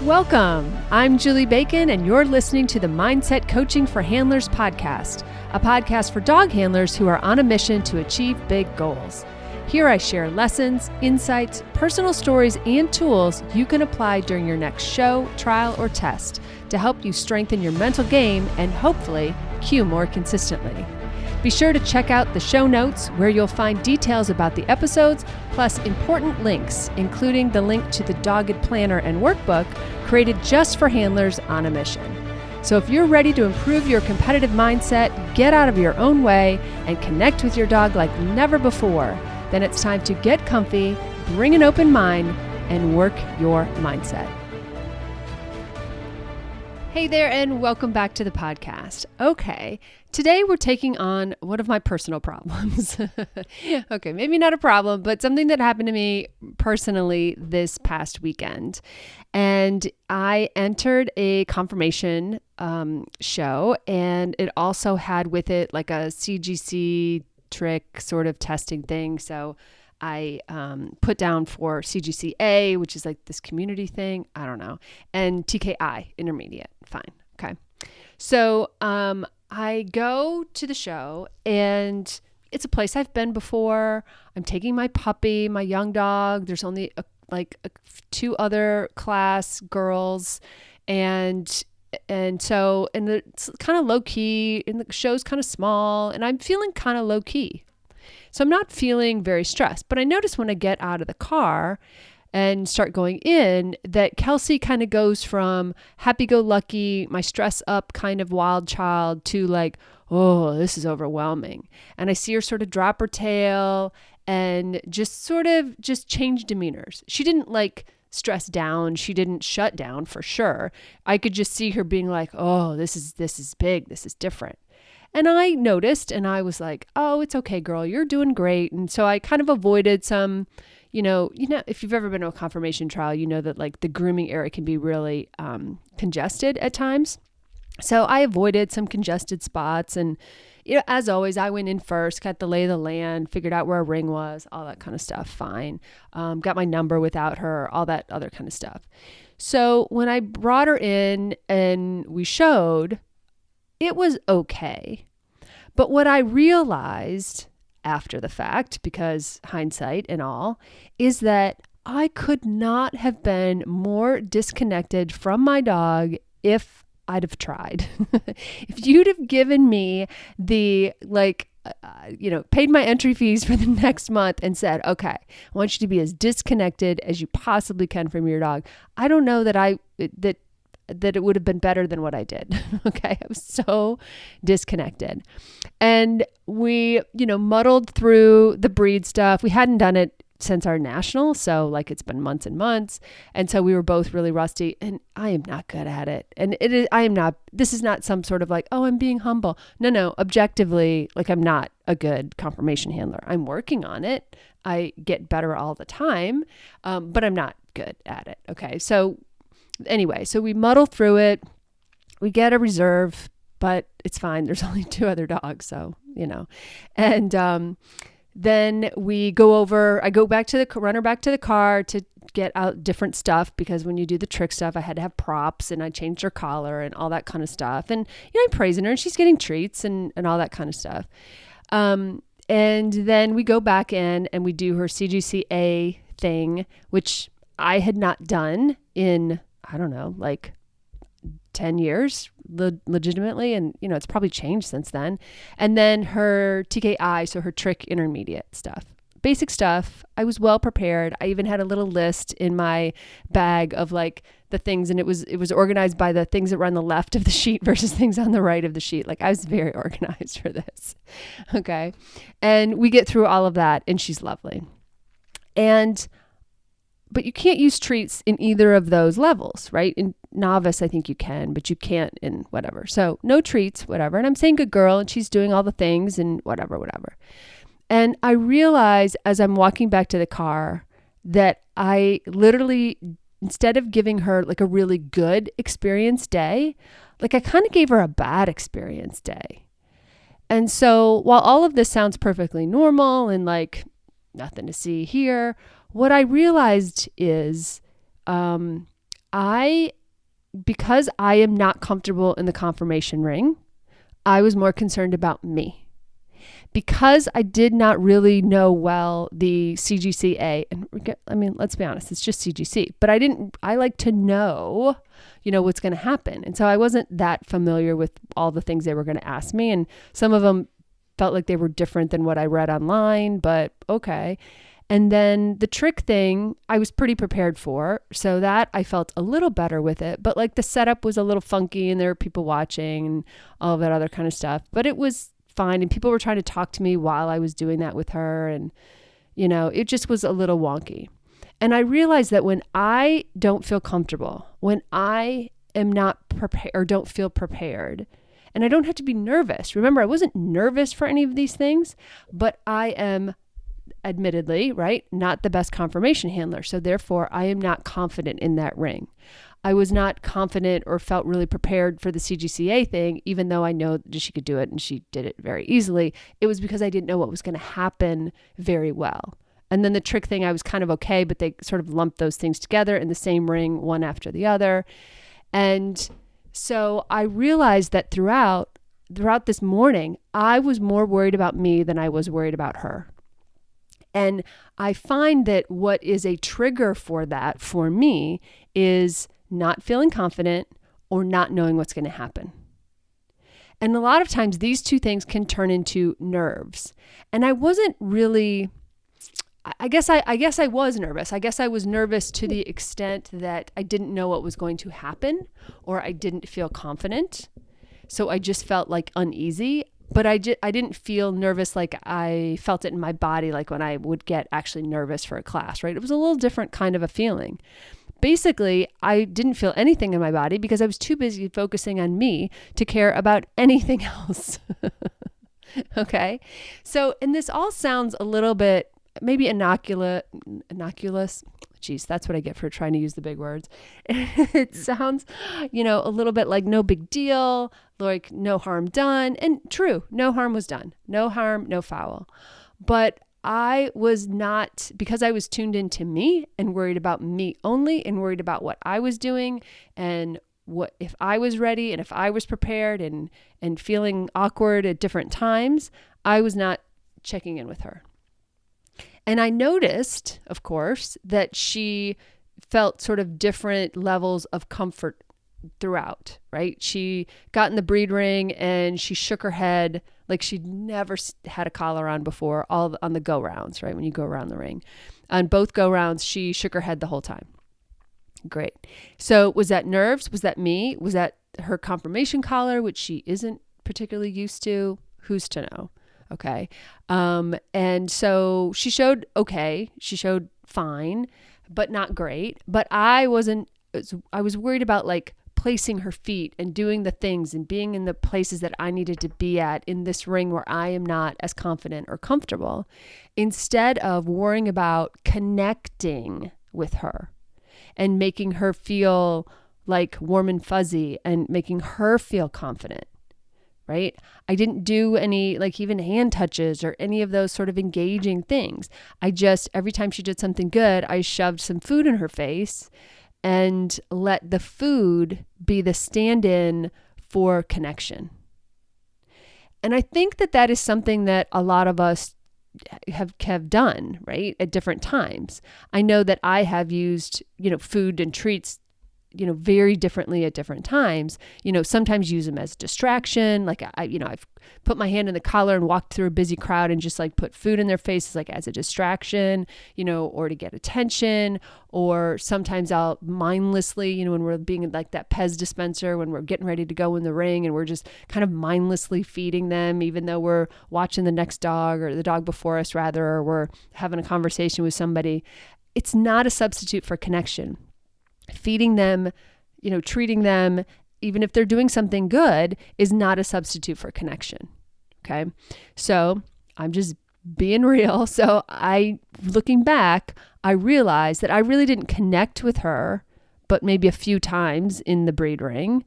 Welcome. I'm Julie Bacon, and you're listening to the Mindset Coaching for Handlers podcast, a podcast for dog handlers who are on a mission to achieve big goals. Here I share lessons, insights, personal stories, and tools you can apply during your next show, trial, or test to help you strengthen your mental game and hopefully cue more consistently. Be sure to check out the show notes where you'll find details about the episodes, plus important links, including the link to the Dogged Planner and Workbook created just for handlers on a mission. So if you're ready to improve your competitive mindset, get out of your own way, and connect with your dog like never before, then it's time to get comfy, bring an open mind, and work your mindset. Hey there, and welcome back to the podcast. Okay, today we're taking on one of my personal problems. Okay, maybe not a problem, but something that happened to me personally this past weekend. And I entered a confirmation show, and it also had with it like a CGC trick sort of testing thing. So I put down for CGCA, which is like this community thing. I don't know. And TKI, intermediate. Fine. Okay. So I go to the show, and it's a place I've been before. I'm taking my puppy, my young dog. There's only two other class girls. And so it's kind of low key, and the show's kind of small, and I'm feeling kind of low key. So I'm not feeling very stressed, but I notice when I get out of the car and start going in that Kelsey kind of goes from happy-go-lucky, my stress up kind of wild child to like, oh, this is overwhelming. And I see her sort of drop her tail and just change demeanors. She didn't like stress down. She didn't shut down for sure. I could just see her being like, oh, this is big. This is different. And I noticed, and I was like, oh, it's okay, girl, you're doing great. And so I kind of avoided some, if you've ever been to a confirmation trial, you know that like the grooming area can be really congested at times. So I avoided some congested spots. And, as always, I went in first, got the lay of the land, figured out where a ring was, all that kind of stuff. Fine. Got my number without her, all that other kind of stuff. So when I brought her in and we showed, it was okay. But what I realized after the fact, because hindsight and all, is that I could not have been more disconnected from my dog if I'd have tried. If you'd have given me the paid my entry fees for the next month and said, okay, I want you to be as disconnected as you possibly can from your dog, I don't know that it would have been better than what I did. Okay. I was so disconnected. And we, muddled through the breed stuff. We hadn't done it since our national. So like it's been months and months. And so we were both really rusty, and I am not good at it. And this is not some sort of like, oh, I'm being humble. No, objectively, like I'm not a good confirmation handler. I'm working on it. I get better all the time. But I'm not good at it. Okay. So anyway, so we muddle through it. We get a reserve, but it's fine. There's only two other dogs, so, And then we go over, I go back to run her back to the car to get out different stuff, because when you do the trick stuff, I had to have props, and I changed her collar and all that kind of stuff. And, I'm praising her, and she's getting treats and all that kind of stuff. And then we go back in and we do her CGCA thing, which I had not done in, I don't know, like 10 years legitimately. And, it's probably changed since then. And then her TKI, so her trick intermediate stuff, basic stuff. I was well prepared. I even had a little list in my bag of like the things, and it was organized by the things that were on the left of the sheet versus things on the right of the sheet. Like I was very organized for this. Okay. And we get through all of that, and she's lovely. But you can't use treats in either of those levels, right? In novice, I think you can, but you can't in whatever. So no treats, whatever. And I'm saying good girl, and she's doing all the things and whatever. And I realize as I'm walking back to the car that I literally, instead of giving her like a really good experience day, like I kind of gave her a bad experience day. And so while all of this sounds perfectly normal and like nothing to see here, what I realized is because I am not comfortable in the conformation ring, I was more concerned about me. Because I did not really know well the CGCA, and I mean, let's be honest, it's just CGC, but I like to know, what's going to happen. And so I wasn't that familiar with all the things they were going to ask me. And some of them felt like they were different than what I read online, but okay. And then the trick thing, I was pretty prepared for. So that I felt a little better with it, but like the setup was a little funky and there were people watching and all of that other kind of stuff, but it was fine. And people were trying to talk to me while I was doing that with her. And, it just was a little wonky. And I realized that when I don't feel comfortable, when I am not prepared or don't feel prepared, and I don't have to be nervous. Remember, I wasn't nervous for any of these things, but I am admittedly, right, not the best confirmation handler. So therefore, I am not confident in that ring. I was not confident or felt really prepared for the CGCA thing, even though I know that she could do it and she did it very easily. It was because I didn't know what was going to happen very well. And then the trick thing, I was kind of okay, but they sort of lumped those things together in the same ring, one after the other. And so I realized that throughout this morning, I was more worried about me than I was worried about her. And I find that what is a trigger for that for me is not feeling confident or not knowing what's going to happen. And a lot of times these two things can turn into nerves. And I wasn't really, I guess I was nervous. I guess I was nervous to the extent that I didn't know what was going to happen or I didn't feel confident. So I just felt like uneasy. But I didn't feel nervous like I felt it in my body, like when I would get actually nervous for a class, right? It was a little different kind of a feeling. Basically, I didn't feel anything in my body because I was too busy focusing on me to care about anything else. Okay? So, and this all sounds a little bit, maybe innocuous. Geez, that's what I get for trying to use the big words. It sounds, a little bit like no big deal, like no harm done. And true, no harm was done. No harm, no foul. But I was not, because I was tuned into me and worried about me only and worried about what I was doing and what if I was ready and if I was prepared and feeling awkward at different times, I was not checking in with her. And I noticed, of course, that she felt sort of different levels of comfort throughout, right? She got in the breed ring and she shook her head like she'd never had a collar on before, all on the go rounds, right? When you go around the ring. On both go rounds, she shook her head the whole time. Great. So was that nerves? Was that me? Was that her confirmation collar, which she isn't particularly used to? Who's to know? Okay. And so she showed okay. She showed fine, but not great. But I was worried about like placing her feet and doing the things and being in the places that I needed to be at in this ring where I am not as confident or comfortable, instead of worrying about connecting with her and making her feel like warm and fuzzy and making her feel confident. Right? I didn't do any like even hand touches or any of those sort of engaging things. I just, every time she did something good, I shoved some food in her face and let the food be the stand-in for connection. And I think that is something that a lot of us have done, right? At different times. I know that I have used, food and treats very differently at different times. Sometimes use them as a distraction. Like I've put my hand in the collar and walked through a busy crowd and just like put food in their faces, like as a distraction, or to get attention. Or sometimes I'll mindlessly, when we're being like that Pez dispenser, when we're getting ready to go in the ring and we're just kind of mindlessly feeding them, even though we're watching the next dog or the dog before us rather, or we're having a conversation with somebody. It's not a substitute for connection. Feeding them, treating them, even if they're doing something good, is not a substitute for connection. Okay. So I'm just being real. So looking back, I realized that I really didn't connect with her, but maybe a few times in the breed ring.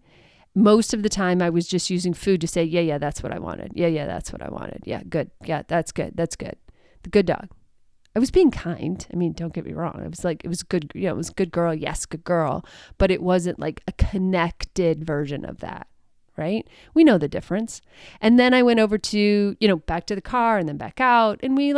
Most of the time I was just using food to say, yeah, that's what I wanted. Yeah, that's what I wanted. Yeah, good. Yeah, that's good. That's good. The good dog. I was being kind. I mean, don't get me wrong. I was like, it was good, it was good girl. Yes, good girl. But it wasn't like a connected version of that, right? We know the difference. And then I went over to, back to the car and then back out. And we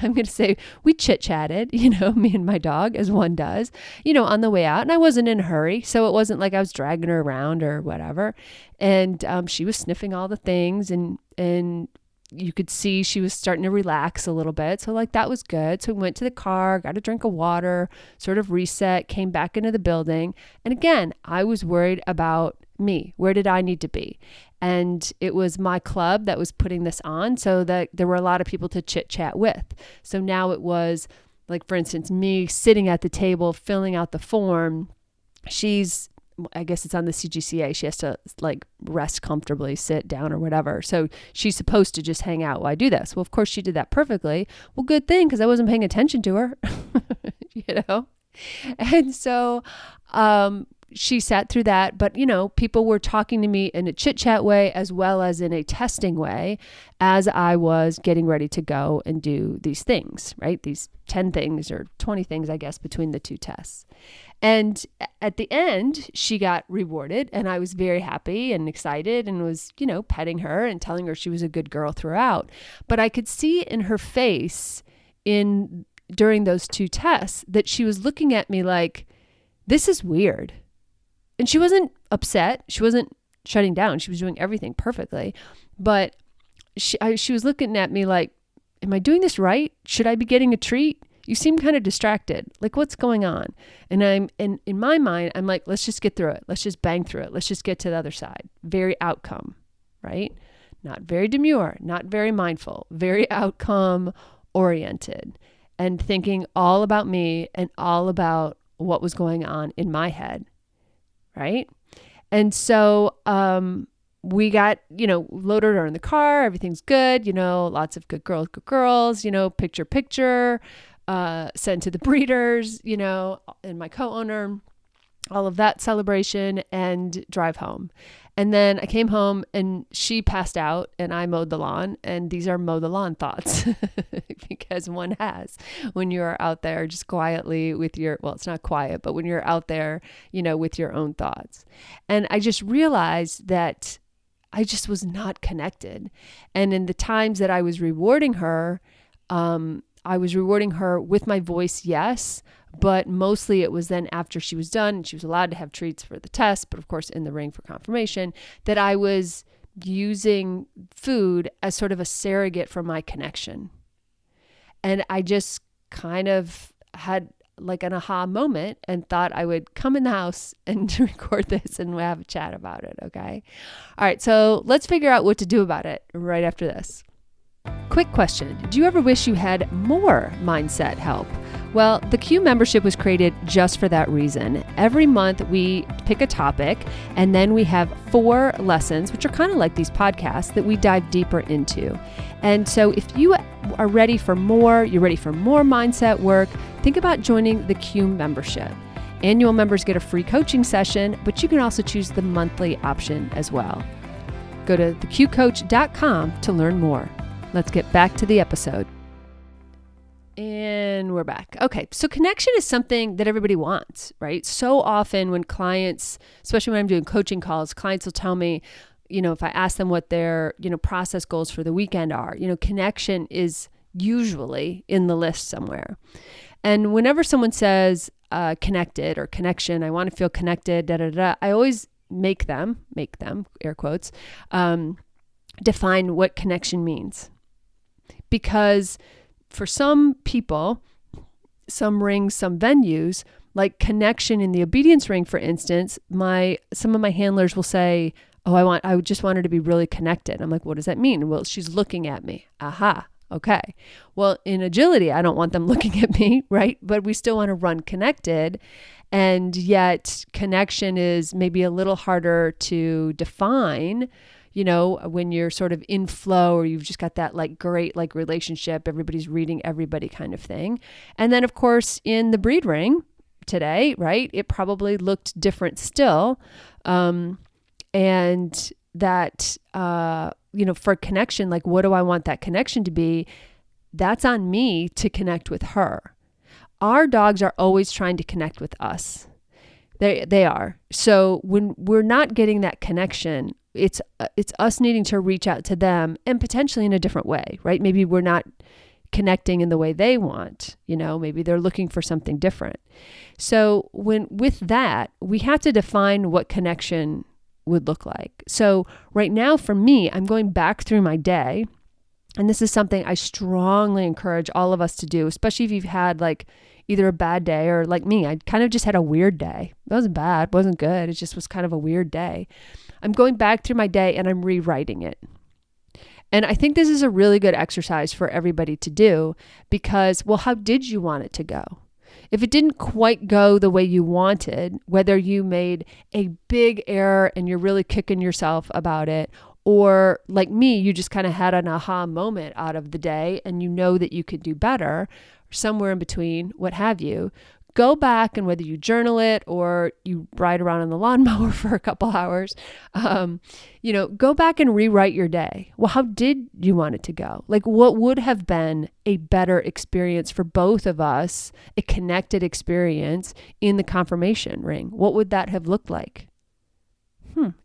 I'm going to say we chit-chatted, me and my dog, as one does, on the way out. And I wasn't in a hurry. So it wasn't like I was dragging her around or whatever. And she was sniffing all the things and you could see she was starting to relax a little bit. So that was good. So we went to the car, got a drink of water, sort of reset, came back into the building. And again, I was worried about me. Where did I need to be? And it was my club that was putting this on so that there were a lot of people to chit chat with. So now it was like, for instance, me sitting at the table, filling out the form. I guess it's on the CGCA. She has to rest comfortably, sit down or whatever. So she's supposed to just hang out while I do this. Well, of course she did that perfectly. Well, good thing, because I wasn't paying attention to her, And so, she sat through that, but people were talking to me in a chit chat way as well as in a testing way as I was getting ready to go and do these things, right? These 10 things or 20 things, I guess, between the two tests. And at the end, she got rewarded and I was very happy and excited and was, petting her and telling her she was a good girl throughout. But I could see in her face during those two tests that she was looking at me like, this is weird. And she wasn't upset. She wasn't shutting down. She was doing everything perfectly. But she was looking at me like, am I doing this right? Should I be getting a treat? You seem kind of distracted. Like, what's going on? And in my mind, I'm like, let's just get through it. Let's just bang through it. Let's just get to the other side. Very outcome, right? Not very demure, not very mindful, very outcome oriented and thinking all about me and all about what was going on in my head. Right. And so, we got, loaded her in the car. Everything's good. Lots of good girls, picture, sent to the breeders, and my co-owner, all of that celebration and drive home. And then I came home and she passed out and I mowed the lawn. And these are mow the lawn thoughts because one has when you're out there just quietly with it's not quiet, but when you're out there, with your own thoughts. And I just realized that I just was not connected. And in the times that I was rewarding her, with my voice, yes, but mostly it was then after she was done and she was allowed to have treats for the test, but of course in the ring for confirmation, that I was using food as sort of a surrogate for my connection. And I just kind of had like an aha moment and thought I would come in the house and record this and have a chat about it. Okay. All right. So let's figure out what to do about it right after this. Quick question. Do you ever wish you had more mindset help? Well, the Q membership was created just for that reason. Every month we pick a topic and then we have 4 lessons, which are kind of like these podcasts that we dive deeper into. And so if you are ready for more, you're ready for more mindset work, think about joining the Q membership. Annual members get a free coaching session, but you can also choose the monthly option as well. Go to theqcoach.com to learn more. Let's get back to the episode. And we're back. Okay. So connection is something that everybody wants, right? So often when clients, especially when I'm doing coaching calls, clients will tell me, if I ask them what their, process goals for the weekend are, connection is usually in the list somewhere. And whenever someone says connected or connection, I want to feel connected, I always make them, air quotes, define what connection means. Because for some people, some rings, some venues, like connection in the obedience ring, for instance, some of my handlers will say, I just want her to be really connected. I'm like, what does that mean? Well, she's looking at me. Aha. Okay. Well, in agility, I don't want them looking at me, right? But we still want to run connected. And yet connection is maybe a little harder to define, when you're sort of in flow or you've just got that great relationship, everybody's reading everybody kind of thing. And then of course in the breed ring today, right, it probably looked different still. And that, for connection, what do I want that connection to be? that's on me to connect with her. Our dogs are always trying to connect with us. They are. So when we're not getting that connection, it's us needing to reach out to them, and potentially in a different way, right? Maybe we're not connecting in the way they want, maybe they're looking for something different. So with that, we have to define what connection would look like. So right now for me, I'm going back through my day, and this is something I strongly encourage all of us to do, especially if you've had like either a bad day or like me, I kind of just had a weird day. It wasn't bad, it wasn't good. It just was kind of a weird day. I'm going back through my day and I'm rewriting it. And I think this is a really good exercise for everybody to do because, well, how did you want it to go? If it didn't quite go the way you wanted, whether you made a big error and you're really kicking yourself about it, or like me, you just kind of had an aha moment out of the day and you know that you could do better, somewhere in between, what have you, go back, and whether you journal it or you ride around on the lawnmower for a couple hours, go back and rewrite your day. Well, how did you want it to go? Like, what would have been a better experience for both of us, a connected experience in the confirmation ring? What would that have looked like?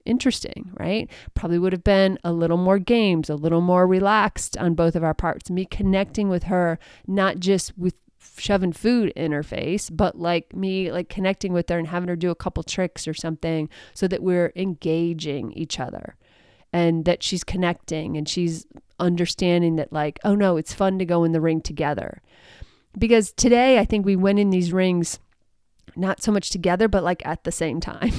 Interesting, right? Probably would have been a little more games, a little more relaxed on both of our parts. Me connecting with her, not just with shoving food in her face, but like me like connecting with her and having her do a couple tricks or something so that we're engaging each other and that she's connecting and she's understanding that like, oh no, it's fun to go in the ring together. Because today I think we went in these rings not so much together, but like at the same time.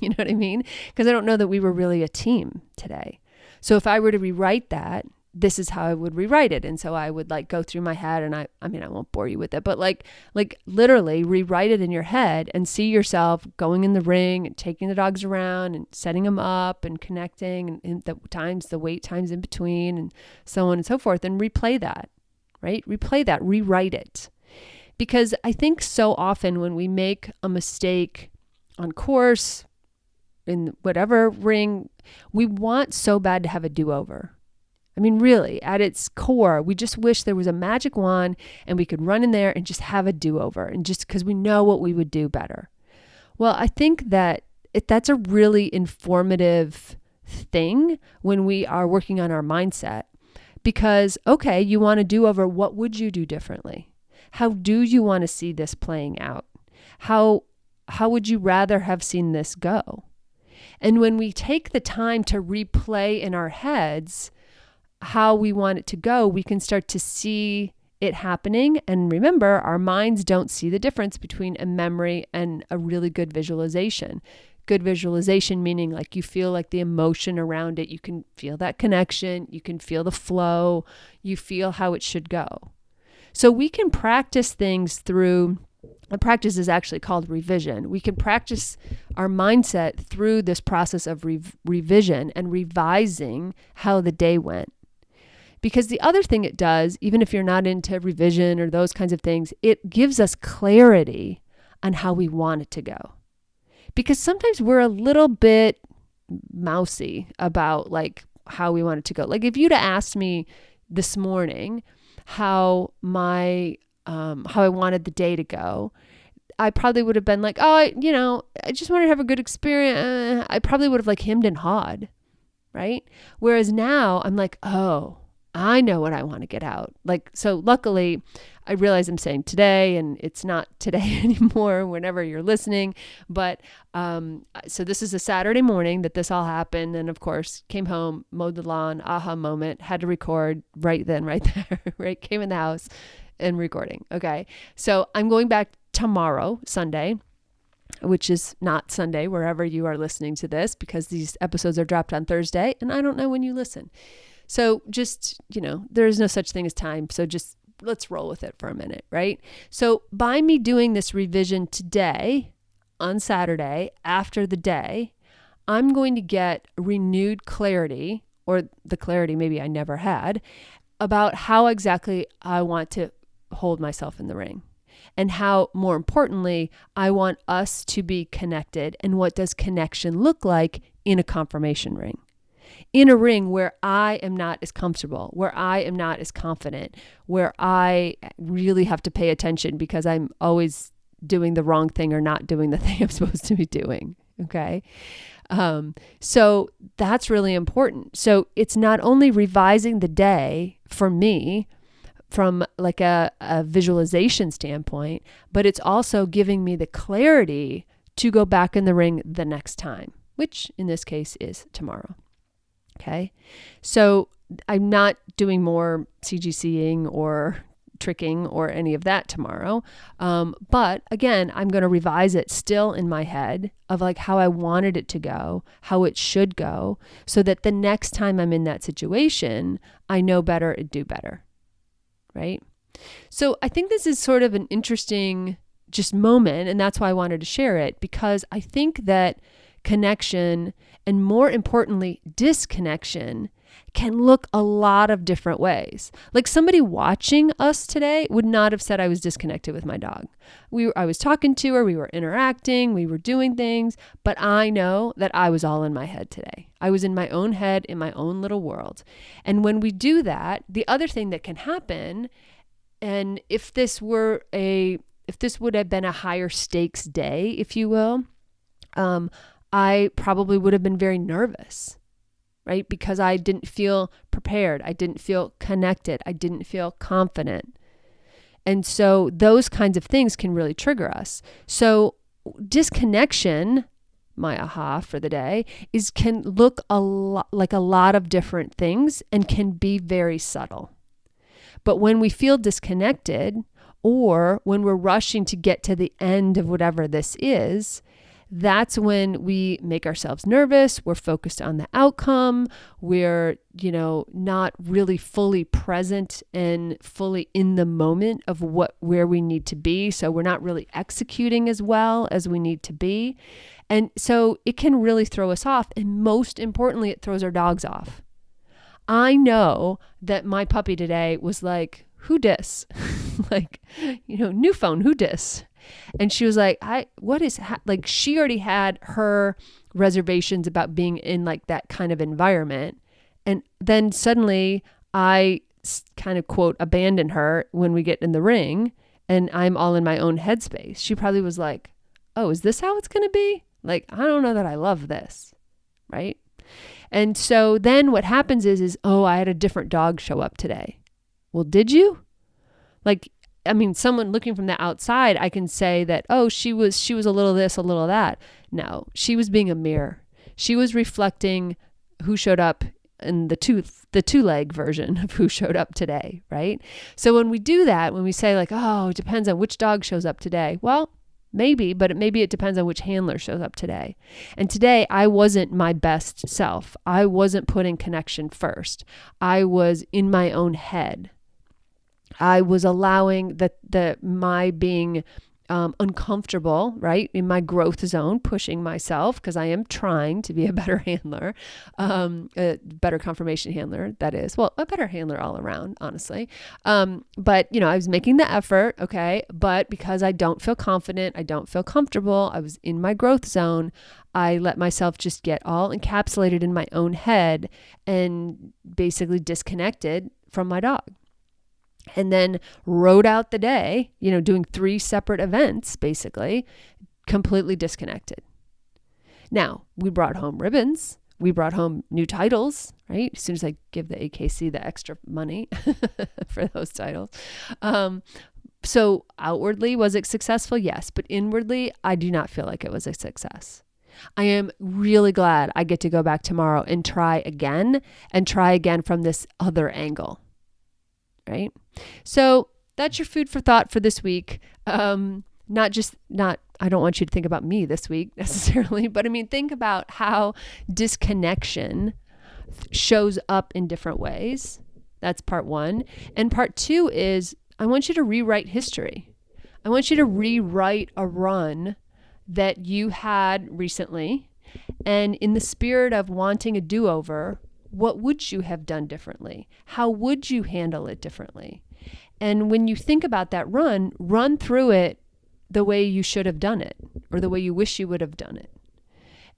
You know what I mean? Because I don't know that we were really a team today. So if I were to rewrite that, this is how I would rewrite it. And so I would like go through my head, and I won't bore you with it, but like literally rewrite it in your head and see yourself going in the ring and taking the dogs around and setting them up and connecting and the wait times in between and so on and so forth, and replay that, right? Replay that, rewrite it. Because I think so often when we make a mistake on course, in whatever ring, we want so bad to have a do-over. I mean, really, at its core, we just wish there was a magic wand and we could run in there and just have a do-over, and just because we know what we would do better. Well, I think that that's a really informative thing when we are working on our mindset, because, okay, you want to do over, what would you do differently? How do you want to see this playing out? How would you rather have seen this go? And when we take the time to replay in our heads how we want it to go, we can start to see it happening. And remember, our minds don't see the difference between a memory and a really good visualization. Good visualization meaning like you feel like the emotion around it. You can feel that connection. You can feel the flow. You feel how it should go. So we can practice things through, the practice is actually called revision. We can practice our mindset through this process of revision and revising how the day went. Because the other thing it does, even if you're not into revision or those kinds of things, it gives us clarity on how we want it to go. Because sometimes we're a little bit mousy about like how we want it to go. Like if you'd have asked me this morning how I wanted the day to go, I probably would have been like, I just wanted to have a good experience. I probably would have like hemmed and hawed, right? Whereas now I'm like, oh, I know what I want to get out. Like, so luckily I realize I'm saying today, and it's not today anymore whenever you're listening. But so this is a Saturday morning that this all happened. And of course, came home, mowed the lawn, aha moment, had to record right then, right there, right? Came in the house and recording. Okay. So I'm going back tomorrow, Sunday, which is not Sunday, wherever you are listening to this, because these episodes are dropped on Thursday and I don't know when you listen. So just, there's no such thing as time. So just let's roll with it for a minute, right? So by me doing this revision today on Saturday after the day, I'm going to get renewed clarity, or the clarity maybe I never had, about how exactly I want to hold myself in the ring, and how, more importantly, I want us to be connected, and what does connection look like in a confirmation ring. in a ring where I am not as comfortable, where I am not as confident, where I really have to pay attention because I'm always doing the wrong thing or not doing the thing I'm supposed to be doing. Okay. So that's really important. So it's not only revising the day for me from like a visualization standpoint, but it's also giving me the clarity to go back in the ring the next time, which in this case is tomorrow. Okay. So I'm not doing more CGCing or tricking or any of that tomorrow. But again, I'm going to revise it still in my head of like how I wanted it to go, how it should go, so that the next time I'm in that situation, I know better and do better. Right? So I think this is sort of an interesting just moment, and that's why I wanted to share it, because I think that connection, and more importantly, disconnection, can look a lot of different ways. Like somebody watching us today would not have said I was disconnected with my dog. I was talking to her, we were interacting, we were doing things, but I know that I was all in my head today. I was in my own head, in my own little world. And when we do that, the other thing that can happen, and if this would have been a higher stakes day, if you will, I probably would have been very nervous, right? Because I didn't feel prepared. I didn't feel connected. I didn't feel confident. And so those kinds of things can really trigger us. So disconnection, my aha for the day, can look like a lot of different things and can be very subtle. But when we feel disconnected, or when we're rushing to get to the end of whatever this is, that's when we make ourselves nervous. We're focused on the outcome. We're, not really fully present and fully in the moment of where we need to be. So we're not really executing as well as we need to be. And so it can really throw us off. And most importantly, it throws our dogs off. I know that my puppy today was like, who dis? New phone, who dis? And she was like, she already had her reservations about being in like that kind of environment. And then suddenly I kind of quote, abandon her when we get in the ring and I'm all in my own headspace. She probably was like, oh, is this how it's going to be? Like, I don't know that I love this. Right. And so then what happens is, I had a different dog show up today. Well, did you? Someone looking from the outside, I can say that, she was a little this, a little that. No, she was being a mirror. She was reflecting who showed up in the two-leg version of who showed up today, right? So when we do that, when we say like, it depends on which dog shows up today. Well, maybe, but maybe it depends on which handler shows up today. And today I wasn't my best self. I wasn't putting connection first. I was in my own head. I was allowing my being uncomfortable, right, in my growth zone, pushing myself because I am trying to be a better handler, a better conformation handler, that is. Well, a better handler all around, honestly. But, I was making the effort, okay, but because I don't feel confident, I don't feel comfortable, I was in my growth zone, I let myself just get all encapsulated in my own head and basically disconnected from my dog. And then rode out the day, doing 3 separate events, basically, completely disconnected. Now, we brought home ribbons. We brought home new titles, right? As soon as I give the AKC the extra money for those titles. So outwardly, was it successful? Yes. But inwardly, I do not feel like it was a success. I am really glad I get to go back tomorrow and try again from this other angle. Right? So that's your food for thought for this week. I don't want you to think about me this week necessarily, but think about how disconnection shows up in different ways. That's part 1. And part 2 is I want you to rewrite history. I want you to rewrite a run that you had recently. And in the spirit of wanting a do-over, what would you have done differently? How would you handle it differently? And when you think about that run through it the way you should have done it or the way you wish you would have done it.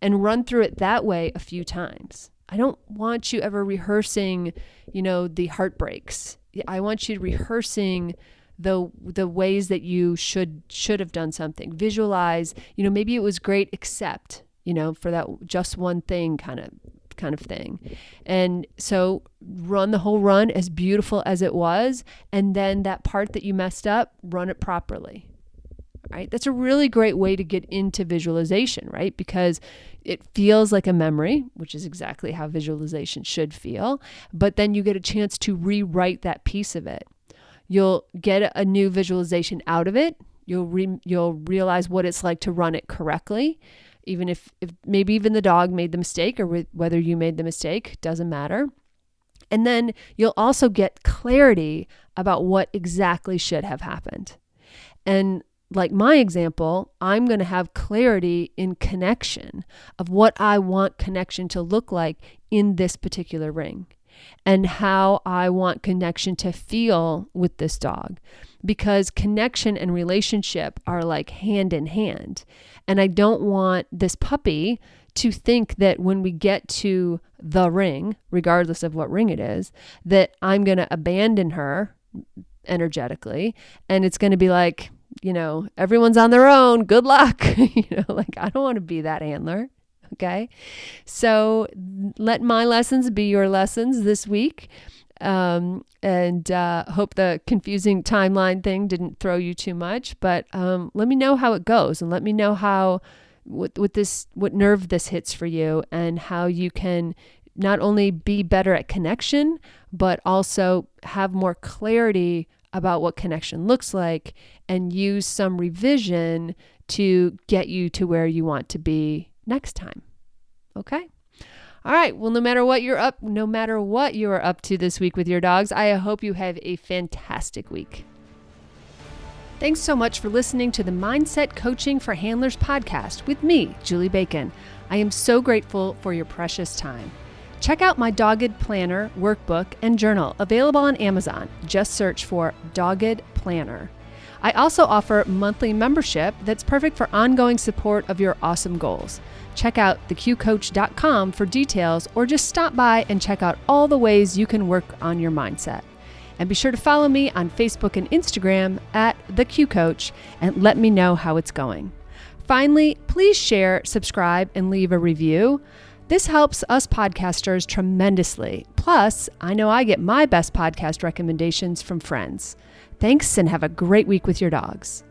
And run through it that way a few times. I don't want you ever rehearsing, the heartbreaks. I want you rehearsing the ways that you should have done something. Visualize, maybe it was great, except, for that just one thing kind of thing. And so run the whole run as beautiful as it was. And then that part that you messed up, run it properly. Right? That's a really great way to get into visualization, right? Because it feels like a memory, which is exactly how visualization should feel. But then you get a chance to rewrite that piece of it. You'll get a new visualization out of it. You'll realize what it's like to run it correctly. Even if maybe even the dog made the mistake, or whether you made the mistake, doesn't matter. And then you'll also get clarity about what exactly should have happened. And like my example, I'm going to have clarity in connection of what I want connection to look like in this particular ring, and how I want connection to feel with this dog, because connection and relationship are like hand in hand. And I don't want this puppy to think that when we get to the ring, regardless of what ring it is, that I'm going to abandon her energetically. And it's going to be like, everyone's on their own. Good luck. I don't want to be that handler. Okay. So let my lessons be your lessons this week. And hope the confusing timeline thing didn't throw you too much, but let me know how it goes, and let me know what nerve this hits for you, and how you can not only be better at connection, but also have more clarity about what connection looks like, and use some revision to get you to where you want to be next time. Okay? All right. Well, no matter what you are up to this week with your dogs, I hope you have a fantastic week. Thanks so much for listening to the Mindset Coaching for Handlers podcast with me, Julie Bacon. I am so grateful for your precious time. Check out my Dogged Planner workbook and journal, available on Amazon. Just search for Dogged Planner. I also offer monthly membership that's perfect for ongoing support of your awesome goals. Check out theqcoach.com for details, or just stop by and check out all the ways you can work on your mindset. And be sure to follow me on Facebook and Instagram at theqcoach, and let me know how it's going. Finally, please share, subscribe, and leave a review. This helps us podcasters tremendously. Plus, I know I get my best podcast recommendations from friends. Thanks, and have a great week with your dogs.